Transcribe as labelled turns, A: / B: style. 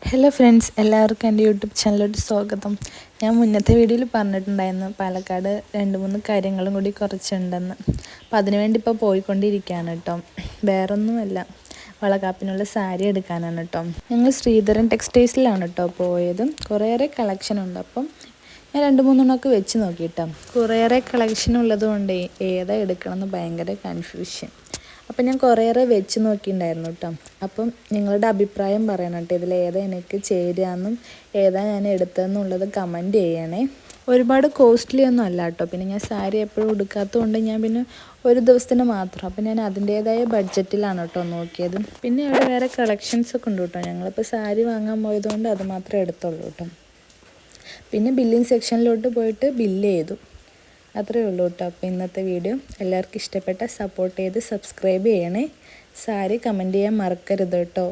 A: Hello friends, എല്ലാവർക്കും എൻ്റെ YouTube ചാനലിലോട്ട് സ്വാഗതം. ഞാൻ മുന്നത്തെ വീഡിയോയിൽ പറഞ്ഞിട്ടുണ്ടായിരുന്നു പാലക്കാട് 2-3 കാര്യങ്ങളും കൂടി കുറച്ചുണ്ടെന്ന്. അപ്പോൾ അതിനുവേണ്ടി ഇപ്പോൾ പോയിക്കൊണ്ടിരിക്കുകയാണ് കേട്ടോ. വേറൊന്നുമല്ല, വളകാപ്പിനുള്ള സാരി എടുക്കാനാണ് കേട്ടോ. ഞങ്ങൾ ശ്രീധരൻ ടെക്സ്റ്റൈൽസിലാണ് കേട്ടോ പോയത്. കുറേയേറെ കളക്ഷൻ ഉണ്ട്. അപ്പം ഞാൻ 2-3 വെച്ച് നോക്കിയിട്ടോ. കുറേയേറെ കളക്ഷൻ ഉള്ളതുകൊണ്ട് ഏതാ എടുക്കണമെന്ന് ഭയങ്കര കൺഫ്യൂഷൻ. അപ്പം ഞാൻ കുറേയേറെ വെച്ച് നോക്കിയിട്ടുണ്ടായിരുന്നു കേട്ടോ. അപ്പം നിങ്ങളുടെ അഭിപ്രായം പറയണം കേട്ടോ, ഇതിൽ ഏതാ എനിക്ക് ചേരുകയെന്നും ഏതാ ഞാൻ എടുത്തതെന്നുള്ളത് കമൻറ്റ് ചെയ്യണേ. ഒരുപാട് കോസ്റ്റ്ലി ഒന്നും അല്ല കേട്ടോ. പിന്നെ ഞാൻ സാരി എപ്പോഴും എടുക്കാത്തതുകൊണ്ട് ഞാൻ പിന്നെ ഒരു ദിവസത്തിന് മാത്രം, അപ്പം ഞാൻ അതിൻ്റേതായ ബഡ്ജറ്റിലാണ് കേട്ടോ നോക്കിയത്. പിന്നെ അവിടെ വേറെ കളക്ഷൻസൊക്കെ ഉണ്ട് കേട്ടോ. ഞങ്ങളിപ്പോൾ സാരി വാങ്ങാൻ പോയതുകൊണ്ട് അത് മാത്രമേ എടുത്തുള്ളൂ കേട്ടോ. പിന്നെ ബില്ലിംഗ് സെക്ഷനിലോട്ട് പോയിട്ട് ബില്ല് ചെയ്തു, അത്രയേ ഉള്ളൂ കേട്ടോ. അപ്പോൾ ഇന്നത്തെ വീഡിയോ എല്ലാവർക്കും ഇഷ്ടപ്പെട്ട സപ്പോർട്ട് ചെയ്ത് സബ്സ്ക്രൈബ് ചെയ്യണേ. സാരി കമൻറ്റ് ചെയ്യാൻ മറക്കരുത് കേട്ടോ.